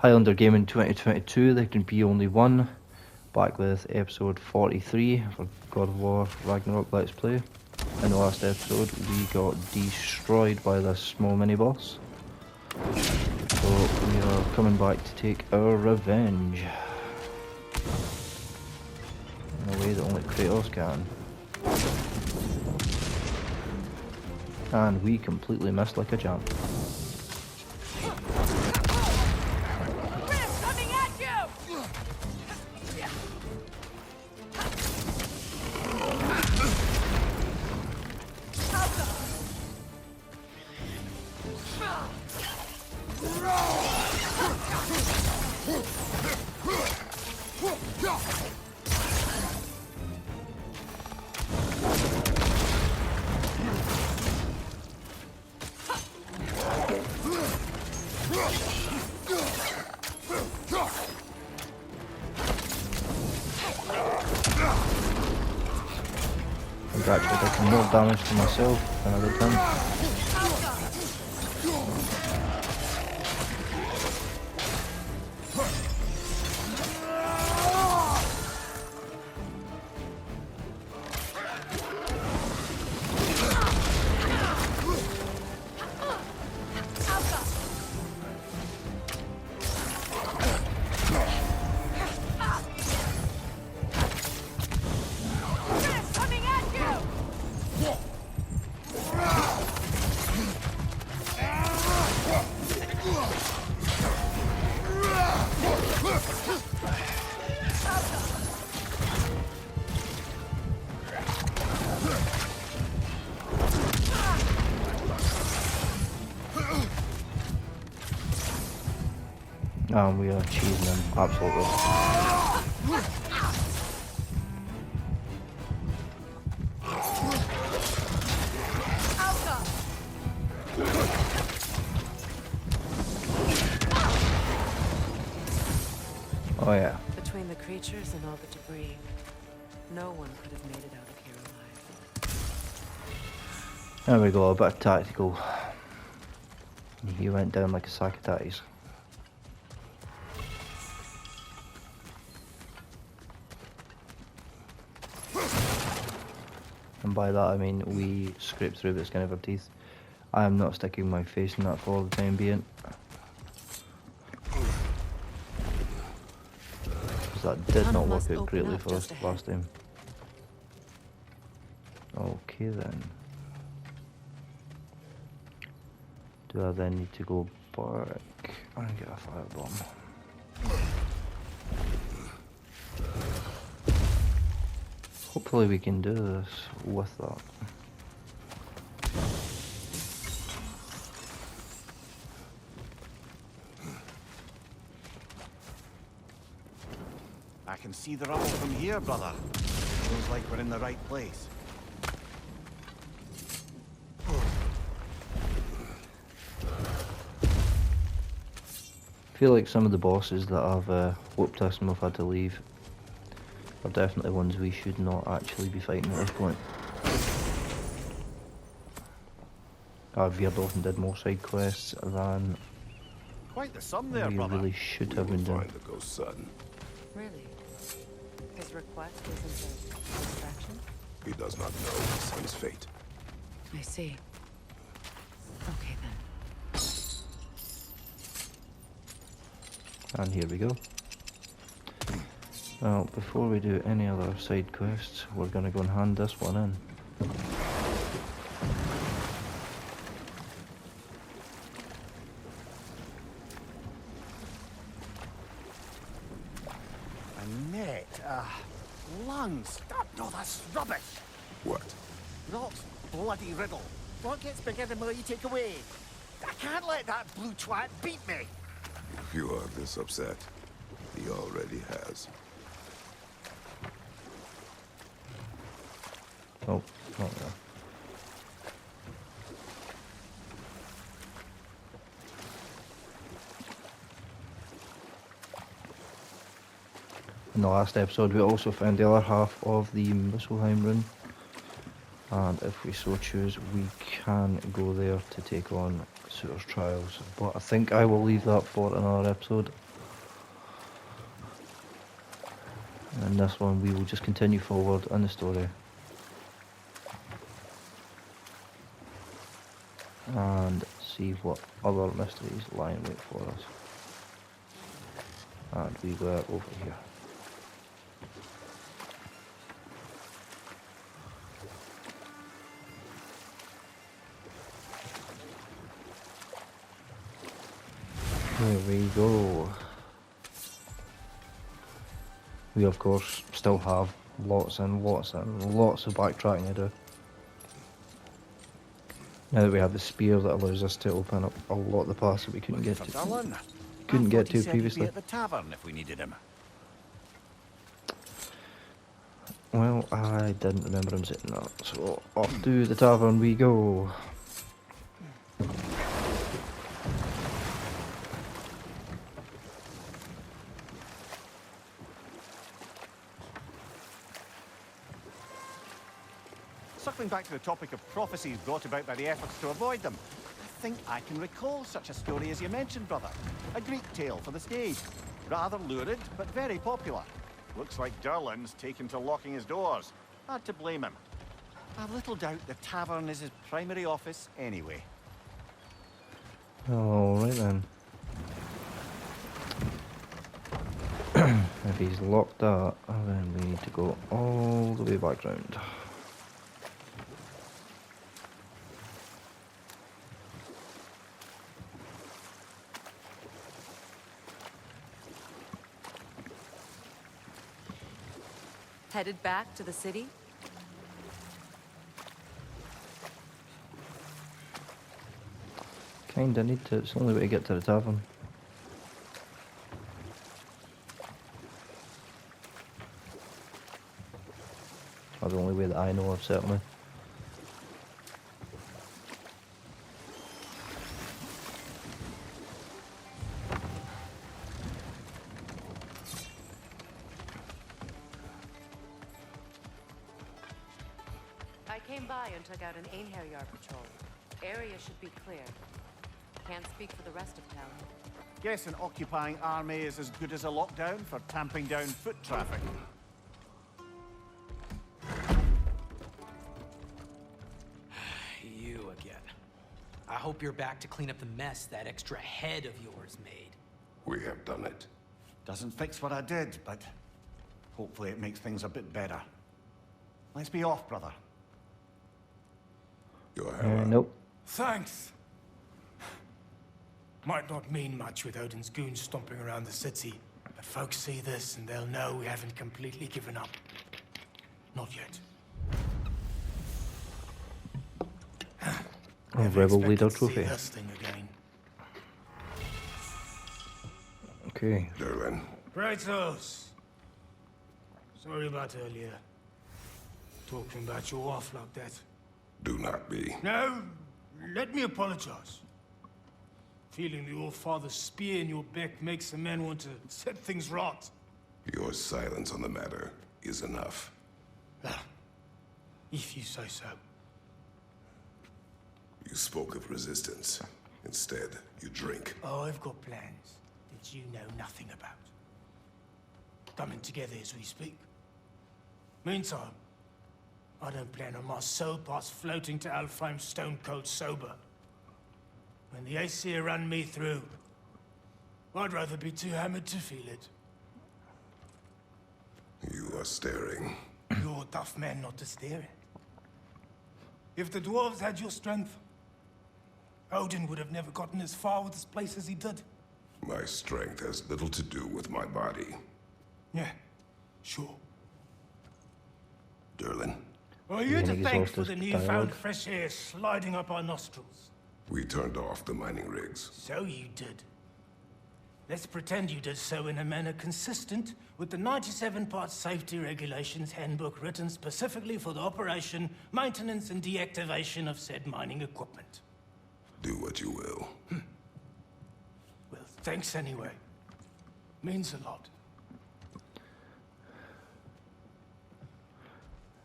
Highlander Gaming 2022, there can be only one. Back with episode 43 for God of War Ragnarok Let's Play. In the last episode we got destroyed by this small mini boss. So we are coming back to take our revenge. In a way that only Kratos can. And we completely missed like a champ. I've actually taken more damage to myself than I did him. And we are cheesing him, absolutely. Oh yeah. Between the creatures and all the debris, no one could have made it out of here alive. There we go, a bit of tactical. He went down like a sack of tatties. And by that I mean we scraped through the skin of our teeth. I am not sticking my face in that for the time being. Because that did not work out greatly for us last time. Okay then. Do I then need to go back and get a firebomb? Hopefully we can do this with that. I can see the rubble from here, brother. Feels like we're in the right place. I feel like some of the bosses that have whooped us and we've had to leave are definitely ones we should not actually be fighting at this point. I've veered off and did more side quests than Quite the sum there, we brother. really should have been doing. Find the ghost son. Really? His request isn't a distraction? He does not know his son's fate. I see. Okay then. And here we go. Well, before we do any other side quests, we're going to go and hand this one in. A net, lungs. No, that's rubbish. What? Rock's bloody riddle. What gets bigger the more you take away? I can't let that blue twat beat me. If you are this upset, he already has. Oh, not there. In the last episode we also found the other half of the Muspelheim rune, and if we so choose we can go there to take on Suitor's Trials, but I think I will leave that for another episode. And this one we will just continue forward in the story. And see what other mysteries lie in wait for us. And we were over here. Here we go. We of course still have lots and lots and lots of backtracking to do. Now that we have the spear that allows us to open up a lot of the paths that we couldn't get to previously. At the tavern if we needed him. Well, I didn't remember him saying that, so off to the tavern we go. Circling back to the topic of prophecies brought about by the efforts to avoid them, I think I can recall such a story as you mentioned, brother. A Greek tale for the stage. Rather lurid, but very popular. Looks like Durlin's taken to locking his doors. Hard to blame him. I've little doubt the tavern is his primary office anyway. Alright then. If he's locked that, then we need to go all the way back round. Headed back to the city? Kinda need to, it's the only way to get to the tavern. Or the only way that I know of, certainly. I came by and took out an Einherjar patrol. Area should be clear. Can't speak for the rest of town. Guess an occupying army is as good as a lockdown for tamping down foot traffic. You again. I hope you're back to clean up the mess that extra head of yours made. We have done it. Doesn't fix what I did, but hopefully it makes things a bit better. Let's be off, brother. Your hammer. Nope. Thanks. Might not mean much with Odin's goons stomping around the city, but folks see this and they'll know we haven't completely given up. Not yet. A Never rebel leader expected to see trophy. this thing again. Okay. Durlin, Kratos. Sorry about earlier. Talking about your wife like that. do not be. No, let me apologize. Feeling the All-Father's spear in your back makes a man want to set things right. Your silence on the matter is enough. Ah, if you say so. You spoke of resistance. Instead, you drink. Oh, I've got plans that you know nothing about. Coming together as we speak. Meantime, I don't plan on my soul parts floating to Alfheim stone cold sober. When the Aesir run me through, I'd rather be too hammered to feel it. You are staring. You're a tough man not to stare at. If the dwarves had your strength, Odin would have never gotten as far with this place as he did. My strength has little to do with my body. Yeah, sure. Durlin, Are you to Beginning thank exhausted for the newfound dialogue. fresh air sliding up our nostrils? we turned off the mining rigs. So you did. Let's pretend you did so in a manner consistent with the 97-part safety regulations handbook written specifically for the operation, maintenance, and deactivation of said mining equipment. Do what you will. Well, thanks anyway. Means a lot.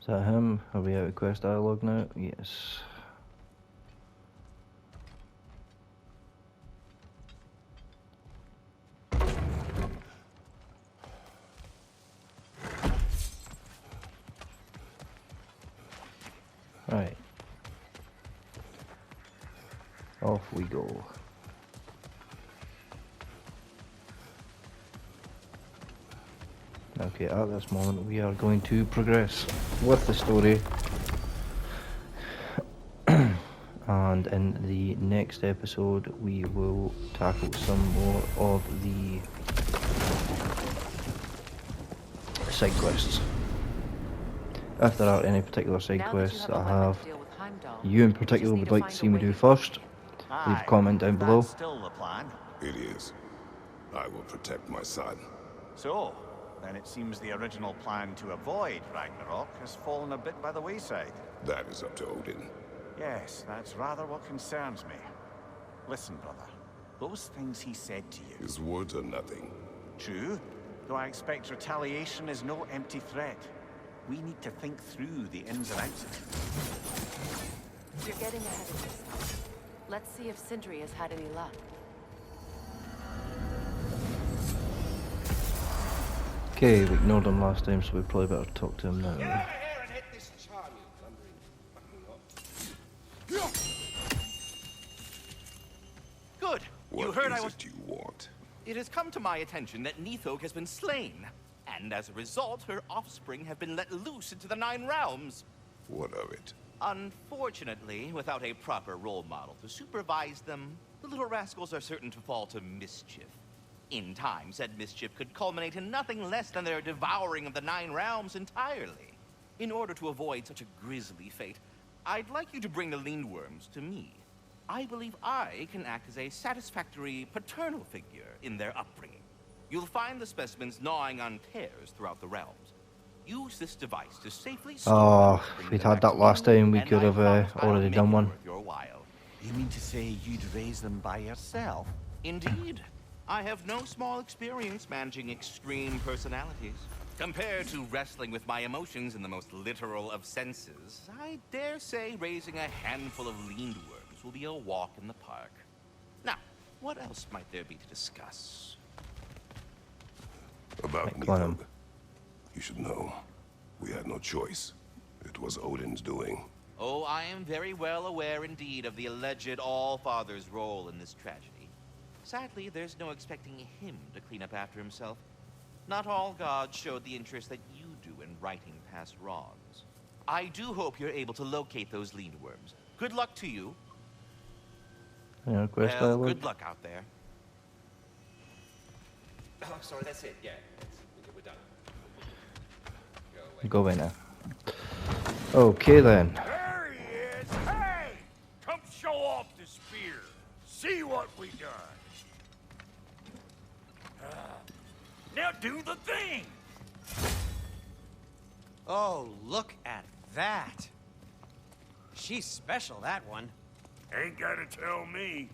Is that him? Are we out of quest dialogue now? Yes. Off we go. Okay, at this moment we are going to progress with the story. And in the next episode we will tackle some more of the side quests. If there are any particular side Now that you quests have that a I weapon have to deal with Heimdall, you in we just particular need would to like to find see a me way do to first, break it. leave a Aye, comment down below. that's still the plan. It is. I will protect my son. So, then it seems the original plan to avoid Ragnarok has fallen a bit by the wayside. That is up to Odin. Yes, that's rather what concerns me. Listen, brother. Those things he said to you. His words are nothing. True, though I expect retaliation is no empty threat. We need to think through the ins and outs of it. You're getting ahead of yourself. Let's see if Sindri has had any luck. Okay, we ignored him last time, so we probably better talk to him now. Get out of here and hit this charm, you thundering fucking lot. Good. You What heard is I was... it you want? It has come to my attention that Nithog has been slain, and as a result, her offspring have been let loose into the Nine Realms. What of it? Unfortunately, without a proper role model to supervise them, the little rascals are certain to fall to mischief. In time, said mischief could culminate in nothing less than their devouring of the Nine Realms entirely. In order to avoid such a grisly fate, I'd like you to bring the Lindworms to me. I believe I can act as a satisfactory paternal figure in their upbringing. You'll find the specimens gnawing on tears throughout the realms. Use this device to safely store Oh, them, if bring we'd them had back that to last me, time, we and could I have promise I'll already make done it one. worth your while. You mean to say you'd raise them by yourself? Indeed. I have no small experience managing extreme personalities. Compared to wrestling with my emotions in the most literal of senses, I dare say raising a handful of lindworms will be a walk in the park. Now, what else might there be to discuss? About Come on. Nithog. You should know. We had no choice. It was Odin's doing. Oh, I am very well aware indeed of the alleged All-Father's role in this tragedy. Sadly, there's no expecting him to clean up after himself. Not all gods showed the interest that you do in righting past wrongs. I do hope you're able to locate those lindworms. Good luck to you. Yeah, quest Well, dialogue. good luck out there. Oh, sorry, that's it. Yeah, we're done. Go away now. Okay then. There he is! Hey! Come show off the spear. See what we done. Now do the thing! Oh, look at that. She's special, that one. Ain't gotta tell me.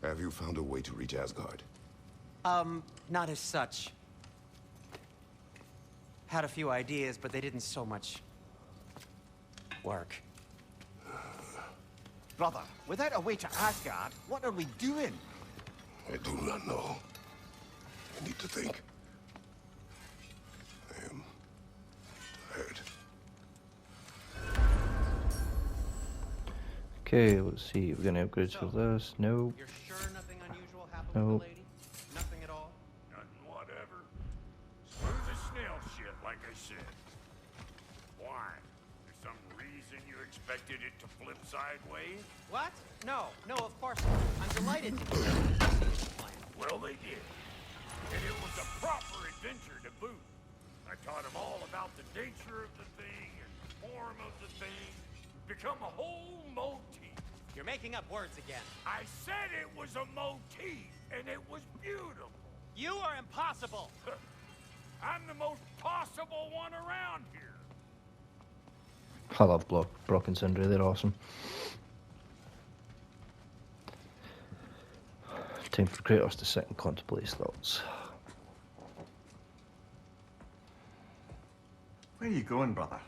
Have you found a way to reach Asgard? Not as such. Had a few ideas, but they didn't so much work. Brother, without a way to Asgard, what are we doing? I do not know. I need to think. I am tired. Okay, let's see. We're gonna upgrade for this. No. You're sure nothing unusual happened No. with the lady? Nothing at all? Nothing whatever. Smooth as snail shit, like I said. Why? There's some reason you expected it to flip sideways? What? No, of course not. I'm delighted to hear the plan. Well, they did. And it was a proper adventure to boot. I taught them all about the nature of the thing and the form of the thing. Become a whole motif. You're making up words again. I said it was a motif, and it was beautiful. You are impossible. I'm the most possible one around here. I love Brock and Sindri, they're awesome. Time for Kratos to sit and contemplate his thoughts. Where are you going, brother?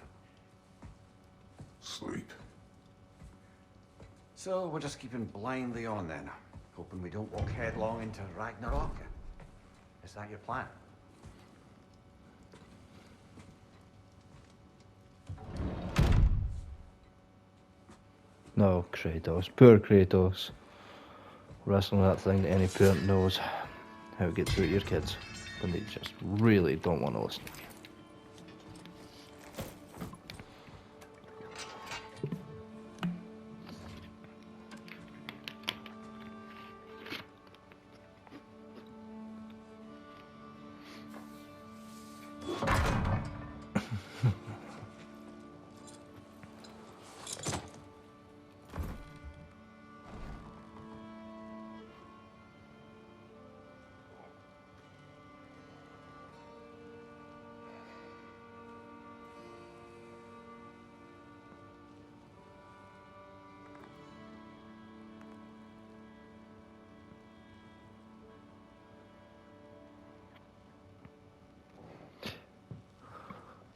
Sleep. So we're just keeping blindly on then, hoping we don't walk headlong into Ragnarok. Is that your plan? No, Kratos. Poor Kratos. Wrestling that thing that any parent knows how to get through to your kids when they just really don't want to listen to you.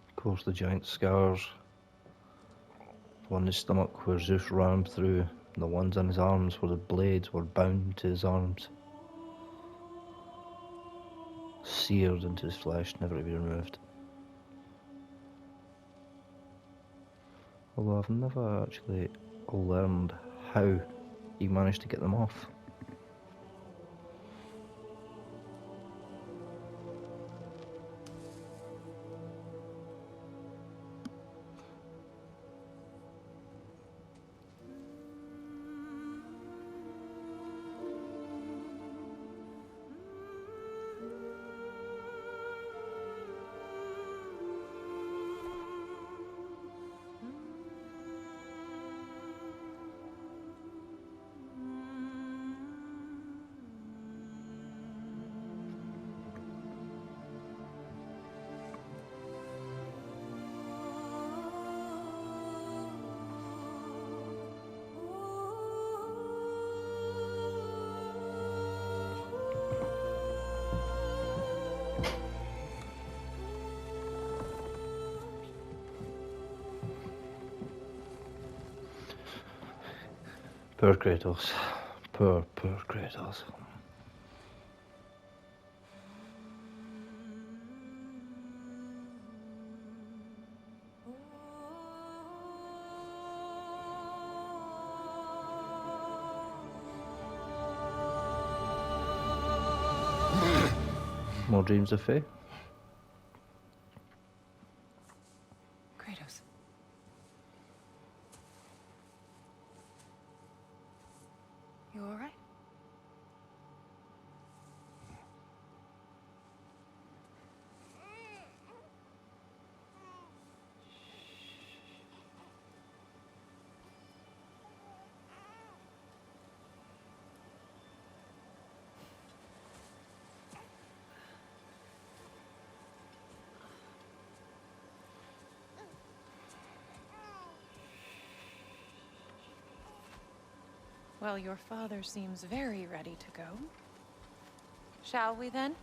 Of course, the giant scars on his stomach where Zeus rammed through, and the ones on his arms where the blades were bound to his arms, seared into his flesh, never to be removed. Although I've never actually learned how he managed to get them off. Poor Kratos. Poor Kratos. More dreams of Faye? Kratos. You all right? Well, your father seems very ready to go. Shall we then?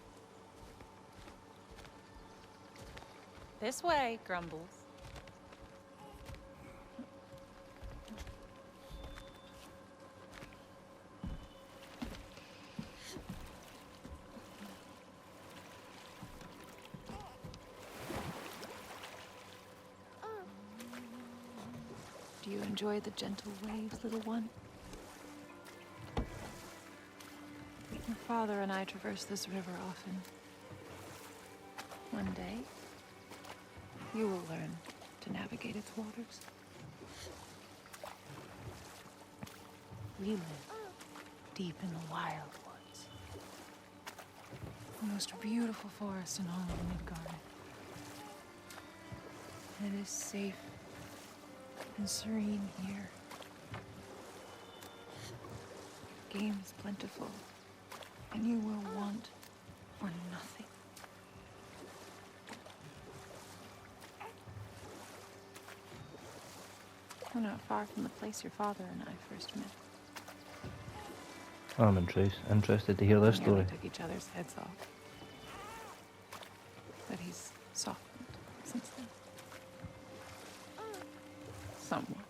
This way, Grumbles. Do you enjoy the gentle waves, little one? My father and I traverse this river often. One day, you will learn to navigate its waters. We live deep in the wild woods. The most beautiful forest in all of Midgard. It is safe and serene here. Game is plentiful, and you will want for nothing. We're not far from the place your father and I first met. I'm interested to hear this We story. nearly took each other's heads off. But he's softened since then. Somewhat.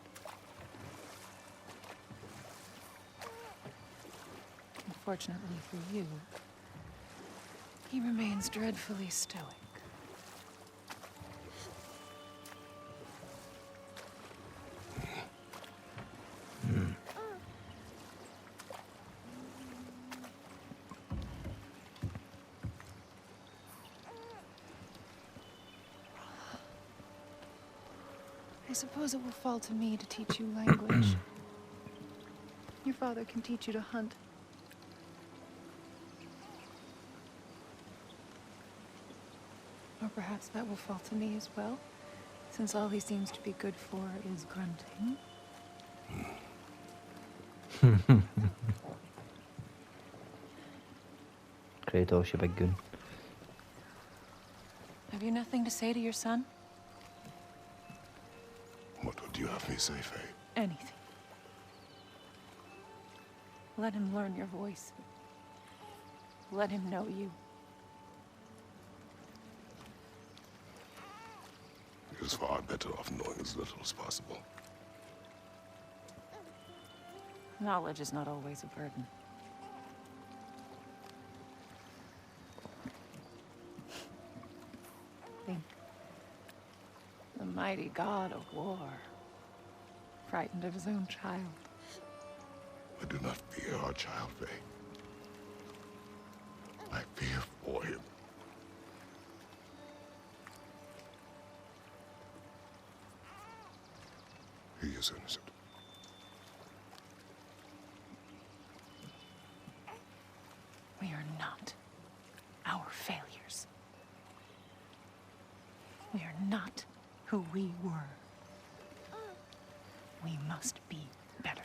Unfortunately for you, he remains dreadfully stoic. I suppose it will fall to me to teach you language. Your father can teach you to hunt. Or perhaps that will fall to me as well, since all he seems to be good for is grunting. Kratos, you big goon. Have you nothing to say to your son? What would you have me say, Faye? Anything. Let him learn your voice. Let him know you. He is far better off knowing as little as possible. Knowledge is not always a burden. Think. The mighty god of war, frightened of his own child. I do not fear our child, Faye. I fear for him. He is innocent. We are not our failures. We are not who we were. We must be better.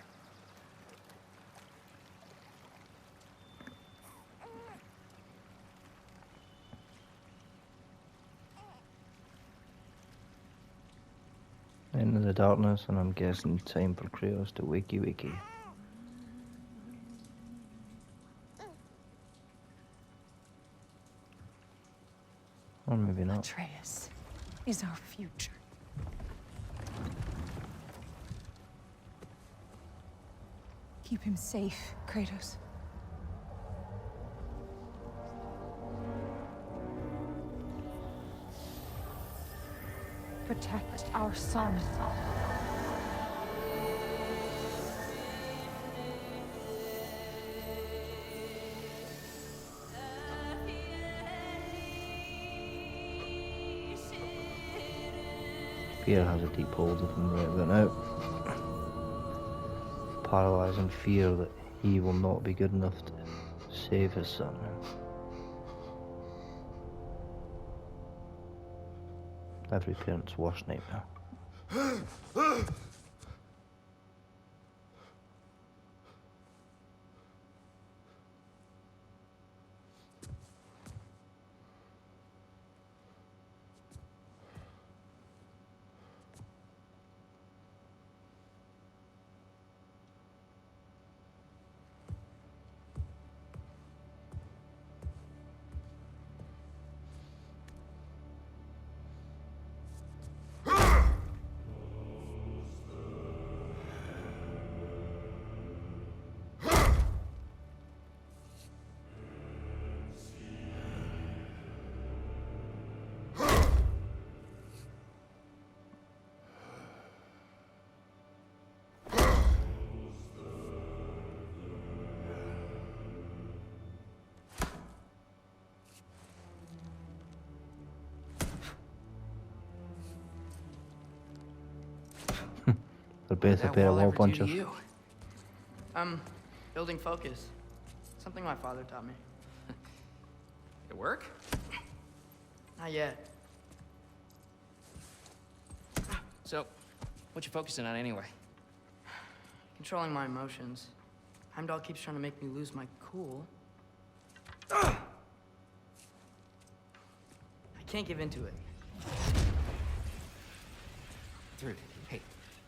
Into the darkness, and I'm guessing time for Kratos to wakey wakey. Or maybe not. Atreus is our future. Keep him safe, Kratos. Protect our son. Fear has a deep hold of him right about now. Paralyzing fear that he will not be good enough to save his son. Every parent's worst nightmare. They're both a pair of wall punchers. Building focus. Something my father taught me. It work? Not yet. So, what you focusing on anyway? Controlling my emotions. Heimdall keeps trying to make me lose my cool. I can't give into it. Through. Hey,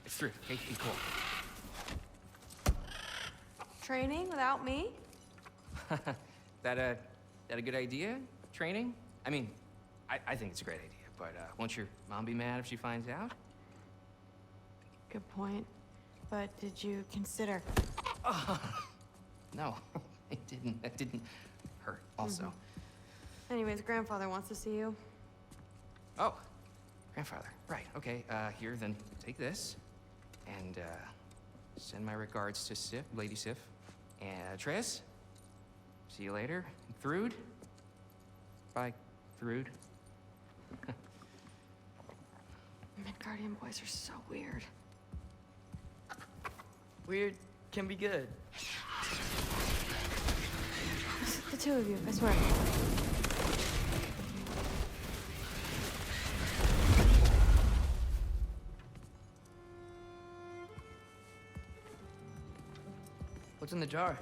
it's through. Hey, be cool. Training without me? That a good idea? Training? I mean, I think it's a great idea, but won't your mom be mad if she finds out? Good point. But did you consider... No, it didn't. That didn't hurt, also. Anyways, grandfather wants to see you. Oh, grandfather. Right, okay. Here, then take this. And, send my regards to Sif, Lady Sif. And Atreus, see you later. Thrud? Bye, Thrud. Midgardian boys are so weird. Weird can be good. The two of you, I swear. What's in the jar?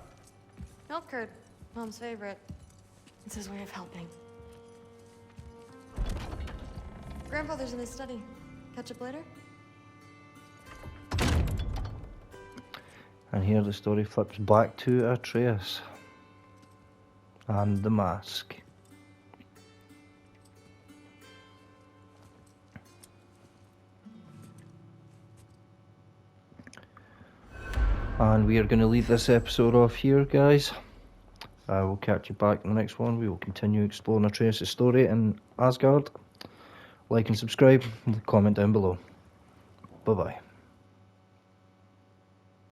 Milk curd, Mom's favorite. It's his way of helping. Grandfather's in his study. Catch up later? And here the story flips back to Atreus and the mask. And we are going to leave this episode off here, guys. We'll catch you back in the next one. We will continue exploring Atreus' story in Asgard. Like and subscribe, and comment down below. Bye bye.